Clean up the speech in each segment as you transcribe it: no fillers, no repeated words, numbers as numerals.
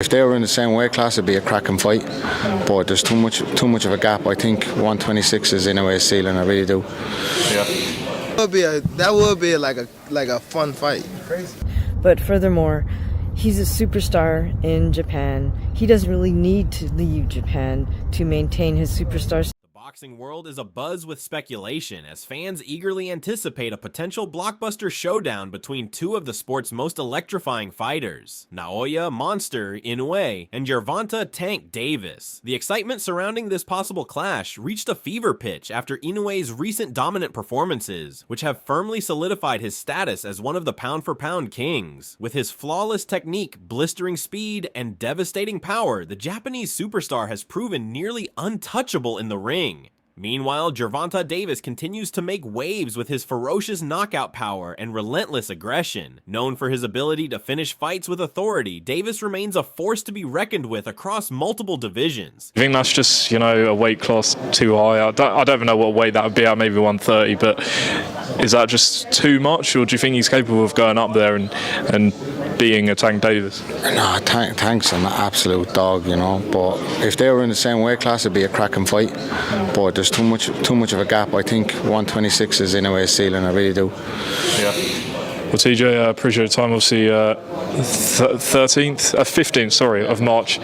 If they were in the same weight class, it'd be a cracking fight. But there's too much of a gap. I think 126 is Inoue's ceiling. I really do. Yeah. That would be like a fun fight. Crazy. But furthermore, he's a superstar in Japan. He doesn't really need to leave Japan to maintain his superstar status. The boxing world is abuzz with speculation as fans eagerly anticipate a potential blockbuster showdown between two of the sport's most electrifying fighters, Naoya "Monster" Inoue and Gervonta "Tank" Davis. The excitement surrounding this possible clash reached a fever pitch after Inoue's recent dominant performances, which have firmly solidified his status as one of the pound-for-pound kings. With his flawless technique, blistering speed, and devastating power, the Japanese superstar has proven nearly untouchable in the ring. Meanwhile, Gervonta Davis continues to make waves with his ferocious knockout power and relentless aggression. Known for his ability to finish fights with authority, Davis remains a force to be reckoned with across multiple divisions. I think that's just, a weight class too high. I don't even know what weight that would be at, maybe 130, but is that just too much, or do you think he's capable of going up there and being a Tank Davis? No, Tank's an absolute dog, but if they were in the same weight class, it'd be a cracking fight. But there's too much of a gap. I think 126 is Inoue's ceiling. I really do. Yeah. Well, TJ, I appreciate your time. Obviously, 15th of March,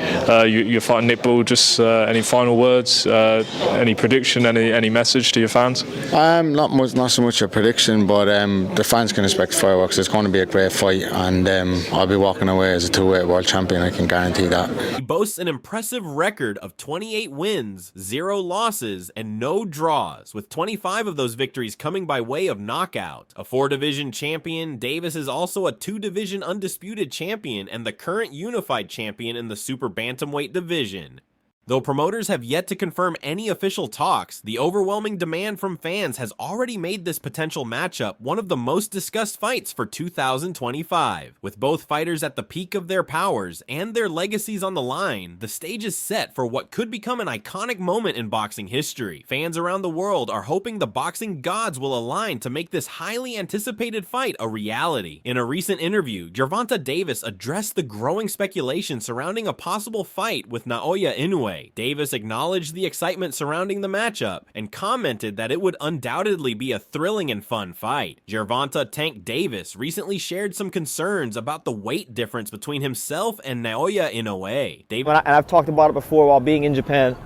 you're fighting Nick Bull. Just any final words, any prediction, any message to your fans? Not so much a prediction, but the fans can expect fireworks. It's going to be a great fight, and I'll be walking away as a two-weight world champion. I can guarantee that. He boasts an impressive record of 28 wins, 0 losses, and no draws, with 25 of those victories coming by way of knockout. A 4-division champion, Davis is also a 2-division undisputed champion and the current unified champion in the super bantamweight division. Though promoters have yet to confirm any official talks, the overwhelming demand from fans has already made this potential matchup one of the most discussed fights for 2025. With both fighters at the peak of their powers and their legacies on the line, the stage is set for what could become an iconic moment in boxing history. Fans around the world are hoping the boxing gods will align to make this highly anticipated fight a reality. In a recent interview, Gervonta Davis addressed the growing speculation surrounding a possible fight with Naoya Inoue. Davis acknowledged the excitement surrounding the matchup and commented that it would undoubtedly be a thrilling and fun fight. Gervonta "Tank" Davis recently shared some concerns about the weight difference between himself and Naoya Inoue. And I've talked about it before while being in Japan.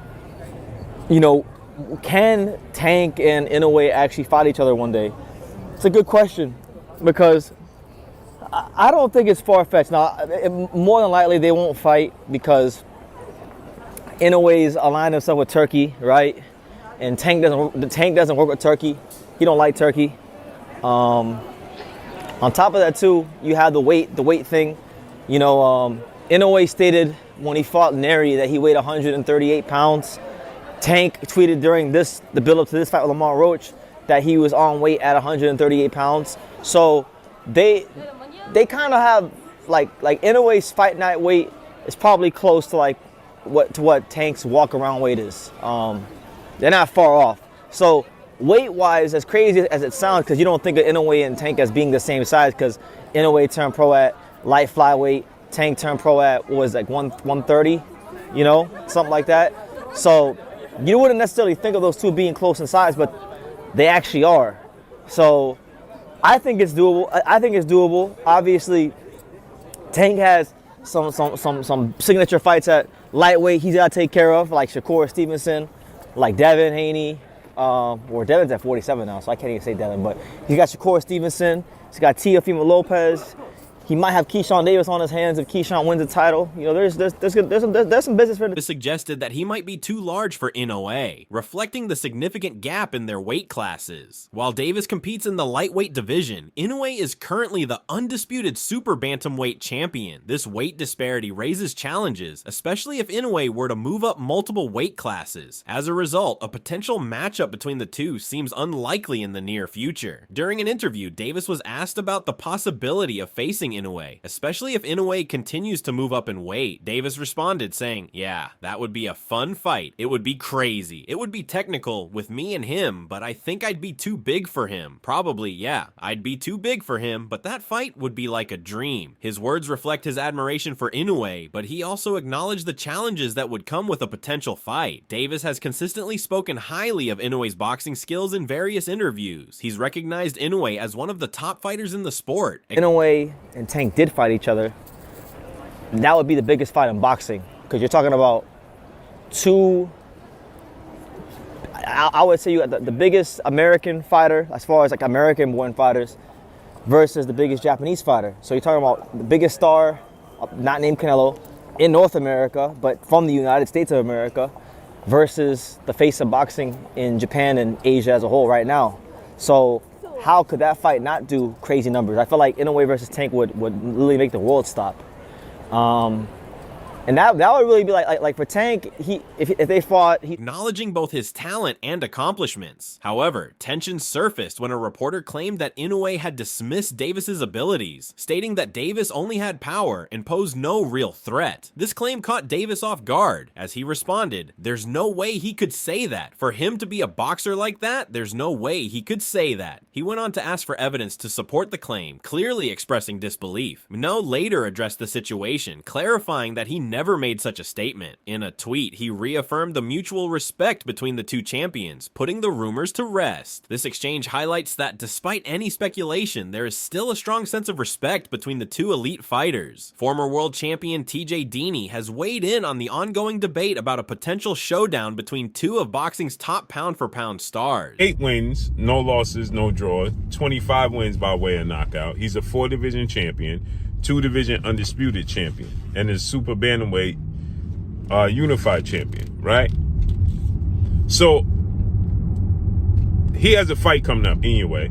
Can Tank and Inoue actually fight each other one day? It's a good question because I don't think it's far-fetched. Now, more than likely they won't fight because Inoue's aligned himself with Turkey, right? And Tank doesn't work with Turkey. He don't like Turkey. On top of that too, you have the weight thing. Inoue stated when he fought Neri that he weighed 138 pounds. Tank tweeted during the build-up to this fight with Lamar Roach that he was on weight at 138 pounds. So they kind of have like Inoue's fight night weight is probably close to what Tank's walk-around weight is. They're not far off. So weight-wise, as crazy as it sounds, because you don't think of Inoue and Tank as being the same size, because Inoue turned pro at light flyweight, Tank turned pro at 130, something like that. So you wouldn't necessarily think of those two being close in size, but they actually are. So I think it's doable. Obviously, Tank has some signature fights at lightweight he's got to take care of, like Shakur Stevenson, like Devin Haney, or Devin's at 47 now, so I can't even say Devin, but he's got Shakur Stevenson, he's got Teofimo Lopez. He might have Keyshawn Davis on his hands if Keyshawn wins the title. There's some business for this. Suggested that he might be too large for Inoue, reflecting the significant gap in their weight classes. While Davis competes in the lightweight division, Inoue is currently the undisputed super bantamweight champion. This weight disparity raises challenges, especially if Inoue were to move up multiple weight classes. As a result, a potential matchup between the two seems unlikely in the near future. During an interview, Davis was asked about the possibility of facing Inoue, especially if Inoue continues to move up in weight. Davis responded saying, "Yeah, that would be a fun fight. It would be crazy. It would be technical with me and him, but I think I'd be too big for him. Probably, yeah, I'd be too big for him, but that fight would be like a dream." His words reflect his admiration for Inoue, but he also acknowledged the challenges that would come with a potential fight. Davis has consistently spoken highly of Inoue's boxing skills in various interviews. He's recognized Inoue as one of the top fighters in the sport. Inoue and Tank did fight each other, that would be the biggest fight in boxing, because you're talking about two, I would say you got the biggest American fighter, as far as like American-born fighters, versus the biggest Japanese fighter. So you're talking about the biggest star, not named Canelo, in North America, but from the United States of America, versus the face of boxing in Japan and Asia as a whole right now. So how could that fight not do crazy numbers? I feel like Inoue versus Tank would really make the world stop. And that would really be like for Tank, if they fought... Acknowledging both his talent and accomplishments. However, tensions surfaced when a reporter claimed that Inoue had dismissed Davis's abilities, stating that Davis only had power and posed no real threat. This claim caught Davis off guard, as he responded, "There's no way he could say that. For him to be a boxer like that, there's no way he could say that." He went on to ask for evidence to support the claim, clearly expressing disbelief. Inoue later addressed the situation, clarifying that he never made such a statement. In a tweet, he reaffirmed the mutual respect between the two champions, putting the rumors to rest. This exchange highlights that despite any speculation, there is still a strong sense of respect between the two elite fighters. Former world champion TJ Deeney has weighed in on the ongoing debate about a potential showdown between two of boxing's top pound-for-pound stars. 8 wins, no losses, no draws, 25 wins by way of knockout. He's a 4-division champion, 2-division undisputed champion, and is super bantamweight unified champion, right? So he has a fight coming up anyway.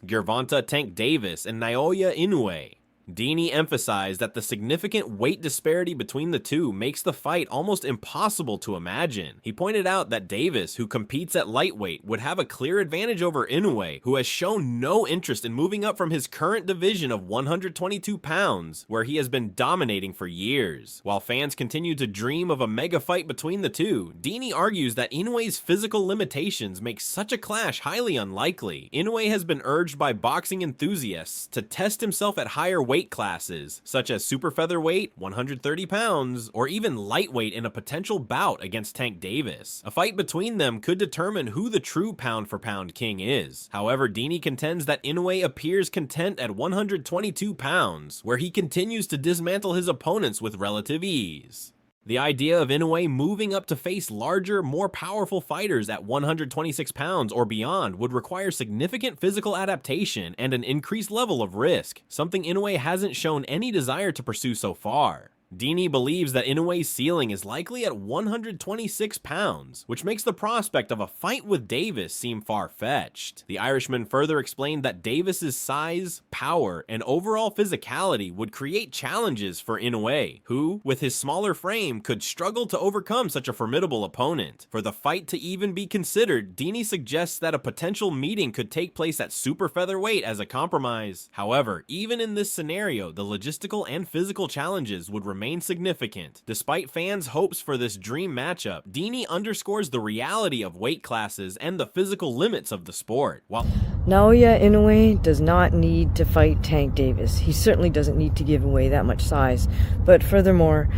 Gervonta Tank Davis and Naoya Inoue. Deeney emphasized that the significant weight disparity between the two makes the fight almost impossible to imagine. He pointed out that Davis, who competes at lightweight, would have a clear advantage over Inoue, who has shown no interest in moving up from his current division of 122 pounds, where he has been dominating for years. While fans continue to dream of a mega fight between the two, Deeney argues that Inoue's physical limitations make such a clash highly unlikely. Inoue has been urged by boxing enthusiasts to test himself at higher weight classes, such as super featherweight, 130 pounds, or even lightweight in a potential bout against Tank Davis. A fight between them could determine who the true pound-for-pound king is. However, Deeney contends that Inoue appears content at 122 pounds, where he continues to dismantle his opponents with relative ease. The idea of Inoue moving up to face larger, more powerful fighters at 126 pounds or beyond would require significant physical adaptation and an increased level of risk, something Inoue hasn't shown any desire to pursue so far. Deeney believes that Inoue's ceiling is likely at 126 pounds, which makes the prospect of a fight with Davis seem far-fetched. The Irishman further explained that Davis's size, power, and overall physicality would create challenges for Inoue, who, with his smaller frame, could struggle to overcome such a formidable opponent. For the fight to even be considered, Deeney suggests that a potential meeting could take place at super featherweight as a compromise. However, even in this scenario, the logistical and physical challenges would remain significant. Despite fans' hopes for this dream matchup, Deeney underscores the reality of weight classes and the physical limits of the sport. While Naoya Inoue does not need to fight Tank Davis. He certainly doesn't need to give away that much size. But furthermore,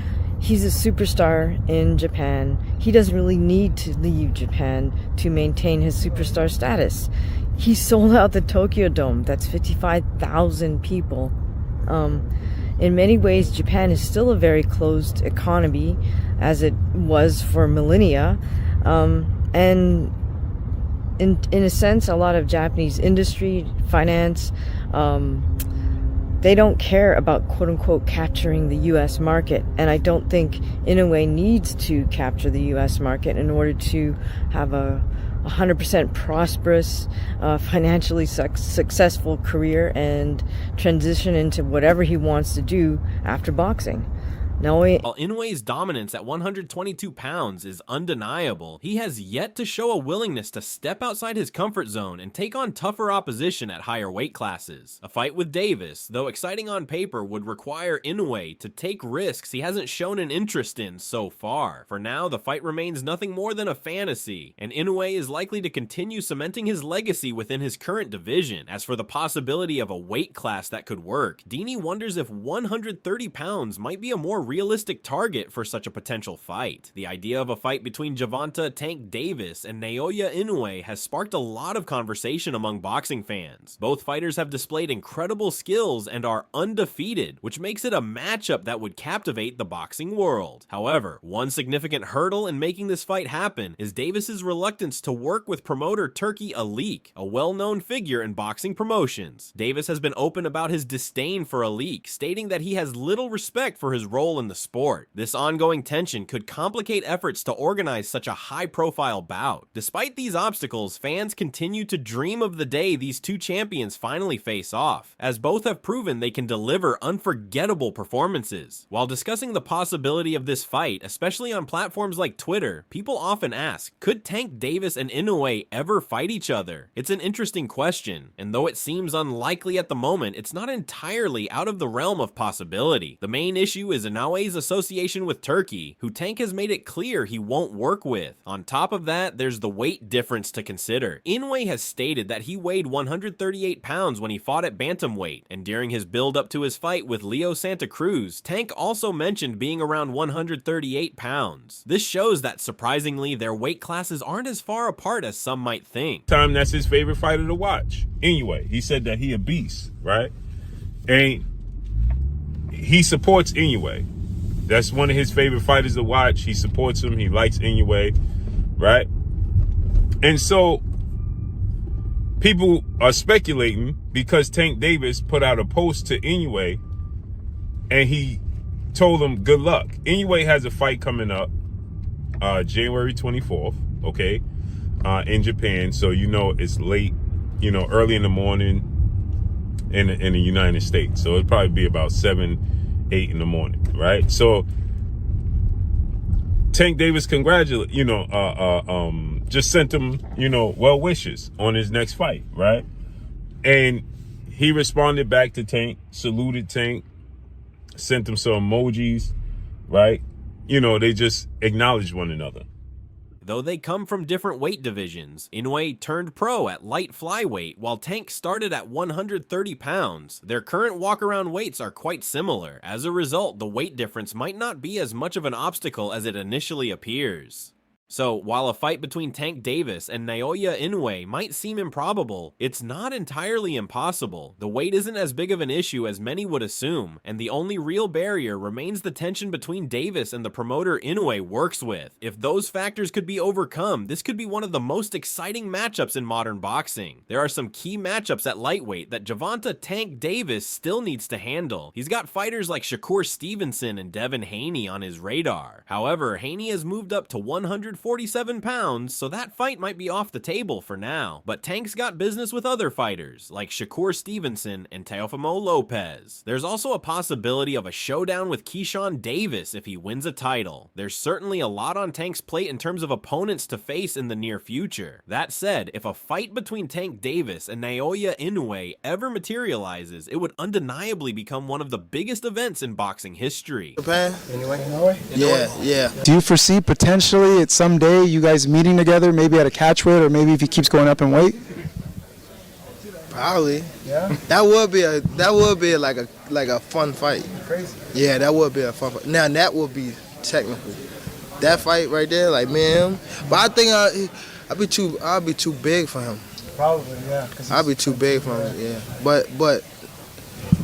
he's a superstar in Japan. He doesn't really need to leave Japan to maintain his superstar status. He sold out the Tokyo Dome. That's 55,000 people. In many ways, Japan is still a very closed economy, as it was for millennia. And in a sense, a lot of Japanese industry, finance, they don't care about quote-unquote capturing the U.S. market. And I don't think Inoue needs to capture the U.S. market in order to have a 100% prosperous, financially successful career and transition into whatever he wants to do after boxing. Naoya While Inoue's dominance at 122 pounds is undeniable, he has yet to show a willingness to step outside his comfort zone and take on tougher opposition at higher weight classes. A fight with Davis, though exciting on paper, would require Inoue to take risks he hasn't shown an interest in so far. For now, the fight remains nothing more than a fantasy, and Inoue is likely to continue cementing his legacy within his current division. As for the possibility of a weight class that could work, Dini wonders if 130 pounds might be a more realistic target for such a potential fight. The idea of a fight between Gervonta Tank Davis and Naoya Inoue has sparked a lot of conversation among boxing fans. Both fighters have displayed incredible skills and are undefeated, which makes it a matchup that would captivate the boxing world. However, one significant hurdle in making this fight happen is Davis's reluctance to work with promoter Turki Alik, a well-known figure in boxing promotions. Davis has been open about his disdain for Alik, stating that he has little respect for his role in the sport. This ongoing tension could complicate efforts to organize such a high-profile bout. Despite these obstacles, fans continue to dream of the day these two champions finally face off, as both have proven they can deliver unforgettable performances. While discussing the possibility of this fight, especially on platforms like Twitter, people often ask, could Tank Davis and Inoue ever fight each other? It's an interesting question, and though it seems unlikely at the moment, it's not entirely out of the realm of possibility. The main issue is Inoue's association with Turki, who Tank has made it clear he won't work with. On top of that, there's the weight difference to consider. Inoue has stated that he weighed 138 pounds when he fought at bantamweight, and during his build-up to his fight with Leo Santa Cruz, Tank also mentioned being around 138 pounds. This shows that, surprisingly, their weight classes aren't as far apart as some might think. That's his favorite fighter to watch. Anyway, he said that he a beast, right? And he supports Inoue. That's one of his favorite fighters to watch. He supports him. He likes Inoue, right? And so people are speculating because Tank Davis put out a post to Inoue and he told him good luck. Inoue has a fight coming up January 24th, okay, in Japan. So you know it's late, you know, early in the morning in the United States. So it'll probably be about 7, 8 in the morning, right? So Tank Davis just sent him, you know, well wishes on his next fight, right? And he responded back to Tank, saluted Tank, sent him some emojis, right? You know, they just acknowledged one another. Though they come from different weight divisions, Inoue turned pro at light flyweight while Tank started at 130 pounds. Their current walk-around weights are quite similar. As a result, the weight difference might not be as much of an obstacle as it initially appears. So, while a fight between Tank Davis and Naoya Inoue might seem improbable, it's not entirely impossible. The weight isn't as big of an issue as many would assume, and the only real barrier remains the tension between Davis and the promoter Inoue works with. If those factors could be overcome, this could be one of the most exciting matchups in modern boxing. There are some key matchups at lightweight that Gervonta Tank Davis still needs to handle. He's got fighters like Shakur Stevenson and Devin Haney on his radar. However, Haney has moved up to 147 pounds, so that fight might be off the table for now. But Tank's got business with other fighters, like Shakur Stevenson and Teofimo Lopez. There's also a possibility of a showdown with Keyshawn Davis if he wins a title. There's certainly a lot on Tank's plate in terms of opponents to face in the near future. That said, if a fight between Tank Davis and Naoya Inoue ever materializes, it would undeniably become one of the biggest events in boxing history. Japan? Inoue? Yeah. Do you foresee potentially at some day you guys meeting together, maybe at a catch weight, or maybe if he keeps going up in weight? Probably. Yeah. That would be like a fun fight. Crazy. Yeah, that would be a fun fight. Now that would be technical. That fight right there, like me and him. But I think I'd be too big for him. Probably, yeah. I'd be too big for him. Yeah. But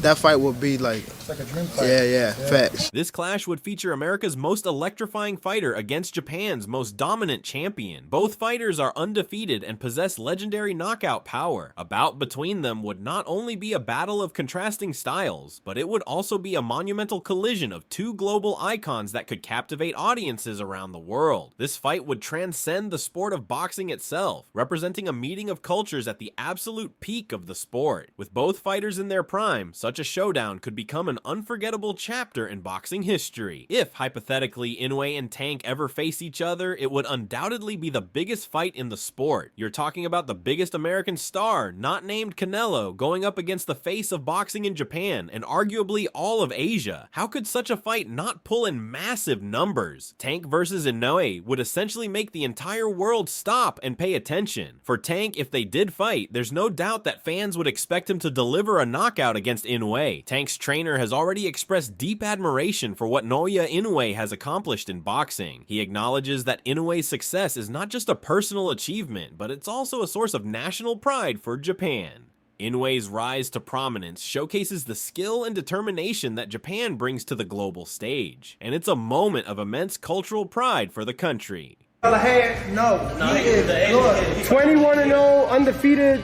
that fight would be like. It's like a dream fight. Yeah, facts. This clash would feature America's most electrifying fighter against Japan's most dominant champion. Both fighters are undefeated and possess legendary knockout power. A bout between them would not only be a battle of contrasting styles, but it would also be a monumental collision of two global icons that could captivate audiences around the world. This fight would transcend the sport of boxing itself, representing a meeting of cultures at the absolute peak of the sport. With both fighters in their prime, such a showdown could become an unforgettable chapter in boxing history. If, hypothetically, Inoue and Tank ever face each other, it would undoubtedly be the biggest fight in the sport. You're talking about the biggest American star, not named Canelo, going up against the face of boxing in Japan, and arguably all of Asia. How could such a fight not pull in massive numbers? Tank versus Inoue would essentially make the entire world stop and pay attention. For Tank, if they did fight, there's no doubt that fans would expect him to deliver a knockout against Inoue. Tank's trainer has already expressed deep admiration for what Naoya Inoue has accomplished in boxing. He acknowledges that Inoue's success is not just a personal achievement, but it's also a source of national pride for Japan. Inoue's rise to prominence showcases the skill and determination that Japan brings to the global stage, and it's a moment of immense cultural pride for the country. No, he is good. 21-0, undefeated.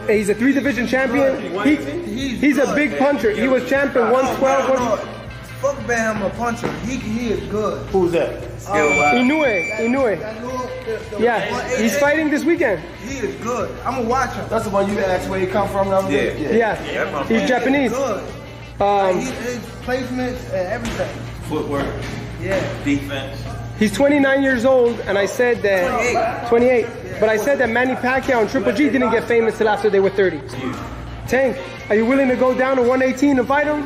He's a 3-division champion. He's a big puncher. He was champion 112. Fuck Bam a puncher. He is good. Who's that? Inoue. Yeah, he's fighting this weekend. He is good. I'm gonna watch him. That's the one you asked where he come from. Yeah. He's Japanese. Good. His placements and everything. Footwork. Yeah. Defense. He's 29 years old, and I said that 28. But I said that Manny Pacquiao and Triple G didn't get famous till after they were 30. Tank, are you willing to go down to 118 and fight him?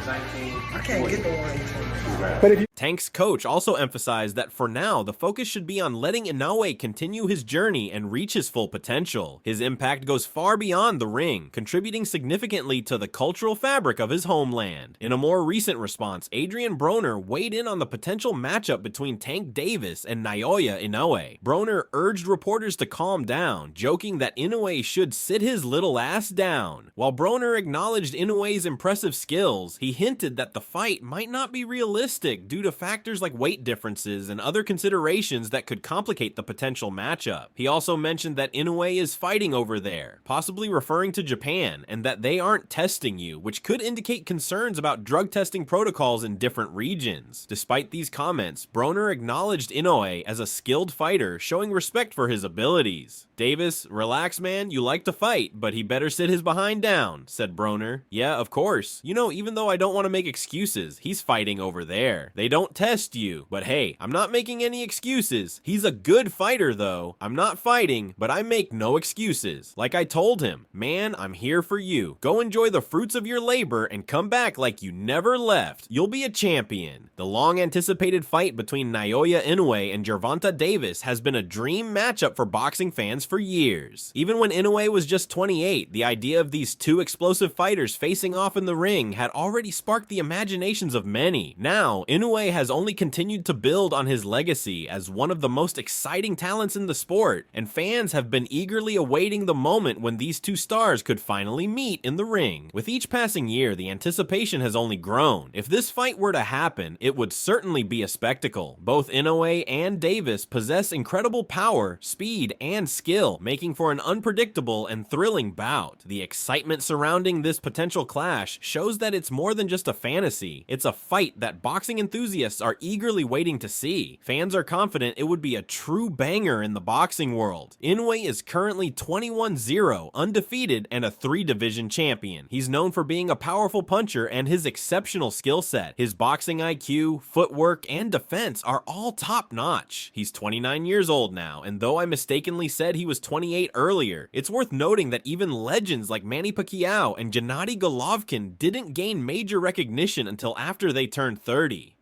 I can't get the 118. But if you Tank's coach also emphasized that for now, the focus should be on letting Inoue continue his journey and reach his full potential. His impact goes far beyond the ring, contributing significantly to the cultural fabric of his homeland. In a more recent response, Adrian Broner weighed in on the potential matchup between Tank Davis and Naoya Inoue. Broner urged reporters to calm down, joking that Inoue should sit his little ass down. While Broner acknowledged Inoue's impressive skills, he hinted that the fight might not be realistic due to factors like weight differences and other considerations that could complicate the potential matchup. He also mentioned that Inoue is fighting over there, possibly referring to Japan, and that they aren't testing you, which could indicate concerns about drug testing protocols in different regions. Despite these comments, Broner acknowledged Inoue as a skilled fighter, showing respect for his abilities. Davis, relax man, you like to fight, but he better sit his behind down, said Broner. Yeah, of course. You know, even though I don't want to make excuses, he's fighting over there. They don't test you. But hey, I'm not making any excuses. He's a good fighter though. I'm not fighting, but I make no excuses. Like I told him, man, I'm here for you. Go enjoy the fruits of your labor and come back like you never left. You'll be a champion. The long anticipated fight between Naoya Inoue and Gervonta Davis has been a dream matchup for boxing fans for years. Even when Inoue was just 28, the idea of these two explosive fighters facing off in the ring had already sparked the imaginations of many. Now, Inoue has only continued to build on his legacy as one of the most exciting talents in the sport, and fans have been eagerly awaiting the moment when these two stars could finally meet in the ring. With each passing year, the anticipation has only grown. If this fight were to happen, it would certainly be a spectacle. Both Inoue and Davis possess incredible power, speed, and skill, making for an unpredictable and thrilling bout. The excitement surrounding this potential clash shows that it's more than just a fantasy. It's a fight that boxing enthusiasts are eagerly waiting to see. Fans are confident it would be a true banger in the boxing world. Inoue is currently 21-0, undefeated, and a 3-division champion. He's known for being a powerful puncher and his exceptional skill set. His boxing IQ, footwork, and defense are all top-notch. He's 29 years old now, and though I mistakenly said he was 28 earlier, it's worth noting that even legends like Manny Pacquiao and Gennady Golovkin didn't gain major recognition until after they turned 30.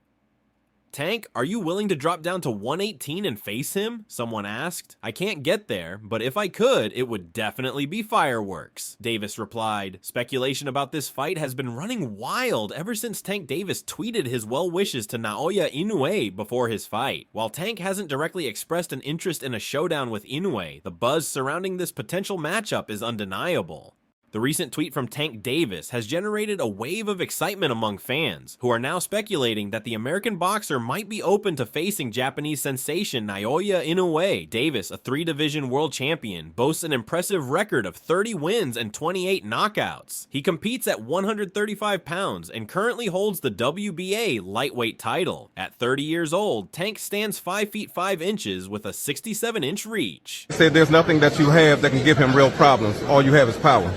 Tank, are you willing to drop down to 118 and face him? Someone asked. I can't get there, but if I could, it would definitely be fireworks. Davis replied. Speculation about this fight has been running wild ever since Tank Davis tweeted his well wishes to Naoya Inoue before his fight. While Tank hasn't directly expressed an interest in a showdown with Inoue, the buzz surrounding this potential matchup is undeniable. The recent tweet from Tank Davis has generated a wave of excitement among fans, who are now speculating that the American boxer might be open to facing Japanese sensation Naoya Inoue. Davis, a 3-division world champion, boasts an impressive record of 30 wins and 28 knockouts. He competes at 135 pounds and currently holds the WBA lightweight title. At 30 years old, Tank stands 5 feet 5 inches with a 67-inch reach. He said there's nothing that you have that can give him real problems. All you have is power.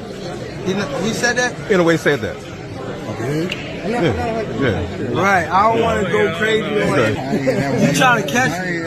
He said that? Inoue said that. Okay. Yeah. Right, I don't want to go crazy. You trying to catch me?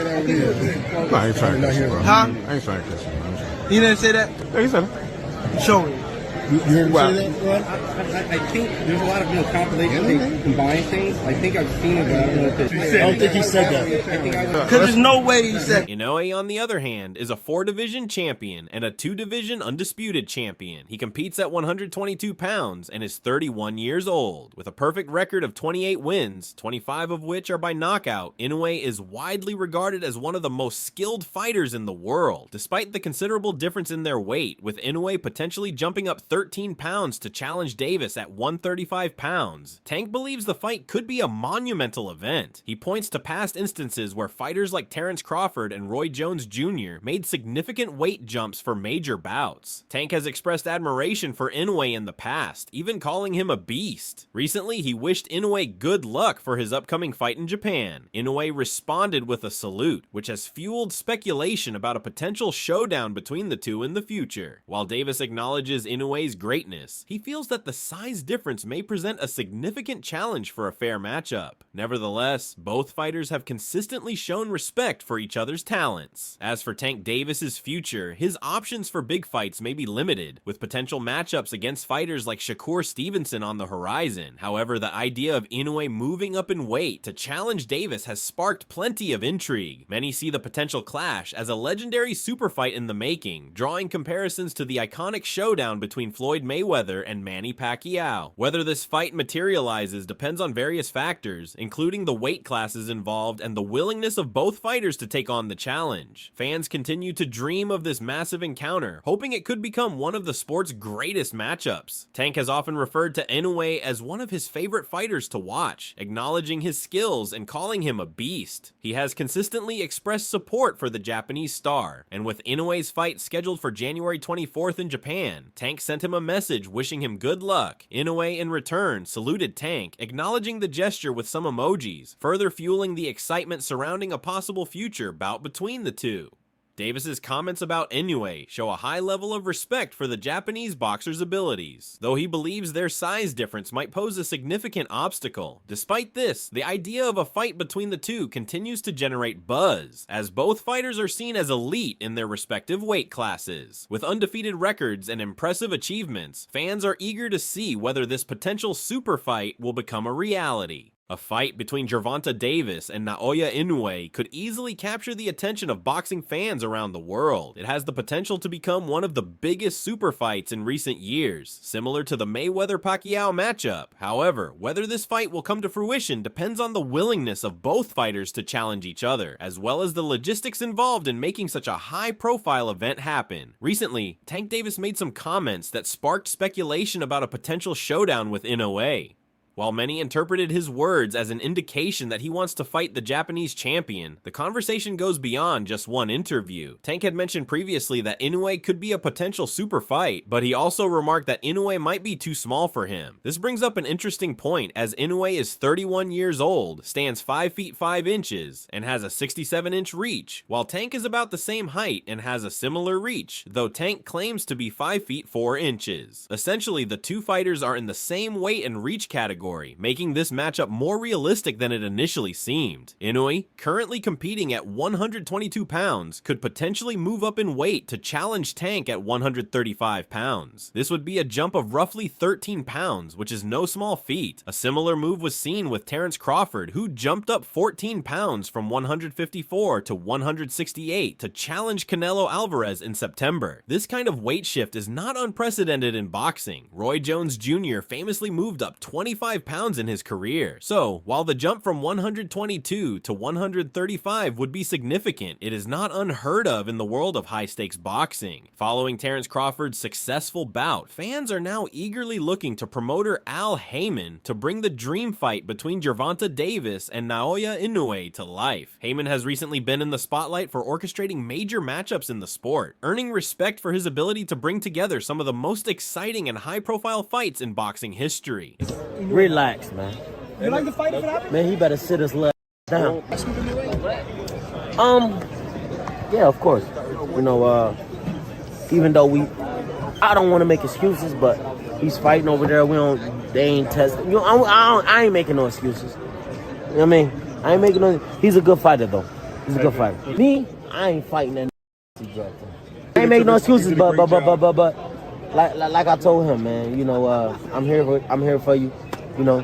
No, I ain't trying to catch you, bro. Huh? I ain't trying to catch you, bro. He didn't say that? Yeah, he said it. Show me. You heard him say that? I think there's a lot of compilations they combine things. I think I've seen it, but I don't know if it's. I don't think he said that. Because there's no way he said. Inoue, on the other hand, is a 4-division champion and a 2-division undisputed champion. He competes at 122 pounds and is 31 years old. With a perfect record of 28 wins, 25 of which are by knockout, Inoue is widely regarded as one of the most skilled fighters in the world. Despite the considerable difference in their weight, with Inoue potentially jumping up 13 pounds to challenge Davis at 135 pounds, Tank believes the fight could be a monumental event. He points to past instances where fighters like Terrence Crawford and Roy Jones Jr. made significant weight jumps for major bouts. Tank has expressed admiration for Inoue in the past, even calling him a beast. Recently, he wished Inoue good luck for his upcoming fight in Japan. Inoue responded with a salute, which has fueled speculation about a potential showdown between the two in the future. While Davis acknowledges Inoue's greatness, he feels that the size difference may present a significant challenge for a fair matchup. Nevertheless, both fighters have consistently shown respect for each other's talents. As for Tank Davis's future, his options for big fights may be limited, with potential matchups against fighters like Shakur Stevenson on the horizon. However, the idea of Inoue moving up in weight to challenge Davis has sparked plenty of intrigue. Many see the potential clash as a legendary super fight in the making, drawing comparisons to the iconic showdown between Floyd Mayweather and Manny Pacquiao. Whether this fight materializes depends on various factors, including the weight classes involved and the willingness of both fighters to take on the challenge. Fans continue to dream of this massive encounter, hoping it could become one of the sport's greatest matchups. Tank has often referred to Inoue as one of his favorite fighters to watch, acknowledging his skills and calling him a beast. He has consistently expressed support for the Japanese star, and with Inoue's fight scheduled for January 24th in Japan, Tank sent him a message wishing him good luck. Inoue, in return, saluted Tank, acknowledging the gesture with some emojis, further fueling the excitement surrounding a possible future bout between the two. Davis's comments about Inoue show a high level of respect for the Japanese boxer's abilities, though he believes their size difference might pose a significant obstacle. Despite this, the idea of a fight between the two continues to generate buzz, as both fighters are seen as elite in their respective weight classes. With undefeated records and impressive achievements, fans are eager to see whether this potential super fight will become a reality. A fight between Gervonta Davis and Naoya Inoue could easily capture the attention of boxing fans around the world. It has the potential to become one of the biggest super fights in recent years, similar to the Mayweather-Pacquiao matchup. However, whether this fight will come to fruition depends on the willingness of both fighters to challenge each other, as well as the logistics involved in making such a high-profile event happen. Recently, Tank Davis made some comments that sparked speculation about a potential showdown with Inoue. While many interpreted his words as an indication that he wants to fight the Japanese champion, the conversation goes beyond just one interview. Tank had mentioned previously that Inoue could be a potential super fight, but he also remarked that Inoue might be too small for him. This brings up an interesting point, as Inoue is 31 years old, stands 5 feet 5 inches, and has a 67-inch reach, while Tank is about the same height and has a similar reach, though Tank claims to be 5 feet 4 inches. Essentially, the two fighters are in the same weight and reach category, making this matchup more realistic than it initially seemed. Inoue, currently competing at 122 pounds, could potentially move up in weight to challenge Tank at 135 pounds. This would be a jump of roughly 13 pounds, which is no small feat. A similar move was seen with Terrence Crawford, who jumped up 14 pounds from 154 to 168 to challenge Canelo Alvarez in September. This kind of weight shift is not unprecedented in boxing. Roy Jones Jr. famously moved up 25 pounds in his career. So, while the jump from 122 to 135 would be significant, it is not unheard of in the world of high-stakes boxing. Following Terrence Crawford's successful bout, fans are now eagerly looking to promoter Al Heyman to bring the dream fight between Gervonta Davis and Naoya Inoue to life. Heyman has recently been in the spotlight for orchestrating major matchups in the sport, earning respect for his ability to bring together some of the most exciting and high-profile fights in boxing history. Relax, man. You like the fight if it happens? Man, he better sit his leg down. Yeah, of course. You know, even though I don't want to make excuses, but he's fighting over there. They ain't testing. You know, I ain't making no excuses. You know what I mean? I ain't making no. He's a good fighter though. He's a good fighter. Me, I ain't fighting that. I ain't making no excuses, but like I told him, man. You know, I'm here for you. You know,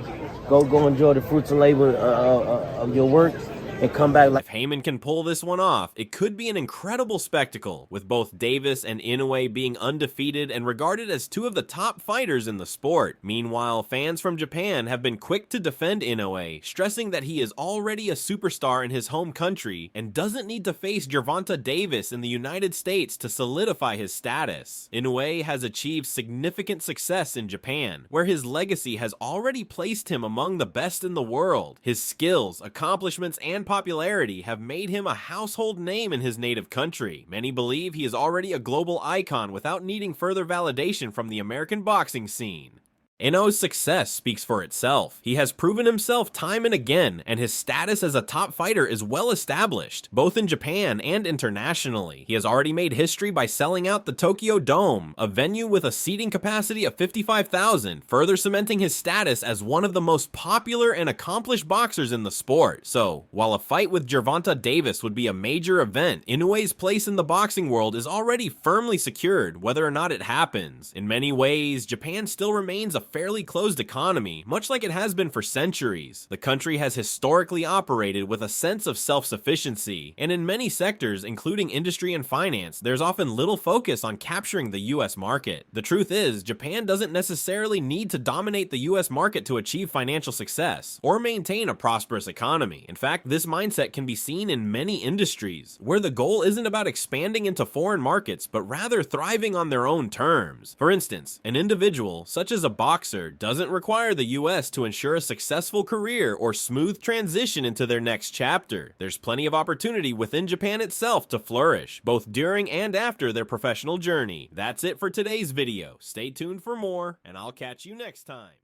go enjoy the fruits and labor of your work. And come back. If Heyman can pull this one off, it could be an incredible spectacle, with both Davis and Inoue being undefeated and regarded as two of the top fighters in the sport. Meanwhile, fans from Japan have been quick to defend Inoue, stressing that he is already a superstar in his home country and doesn't need to face Gervonta Davis in the United States to solidify his status. Inoue has achieved significant success in Japan, where his legacy has already placed him among the best in the world. His skills, accomplishments, and popularity have made him a household name in his native country. Many believe he is already a global icon without needing further validation from the American boxing scene. Inoue's success speaks for itself. He has proven himself time and again, and his status as a top fighter is well established, both in Japan and internationally. He has already made history by selling out the Tokyo Dome, a venue with a seating capacity of 55,000, further cementing his status as one of the most popular and accomplished boxers in the sport. So, while a fight with Gervonta Davis would be a major event, Inoue's place in the boxing world is already firmly secured, whether or not it happens. In many ways, Japan still remains a fairly closed economy, much like it has been for centuries. The country has historically operated with a sense of self-sufficiency, and in many sectors, including industry and finance, there's often little focus on capturing the US market. The truth is, Japan doesn't necessarily need to dominate the US market to achieve financial success, or maintain a prosperous economy. In fact, this mindset can be seen in many industries, where the goal isn't about expanding into foreign markets, but rather thriving on their own terms. For instance, an individual, such as a boxer, doesn't require the US to ensure a successful career or smooth transition into their next chapter. There's plenty of opportunity within Japan itself to flourish, both during and after their professional journey. That's it for today's video. Stay tuned for more, and I'll catch you next time.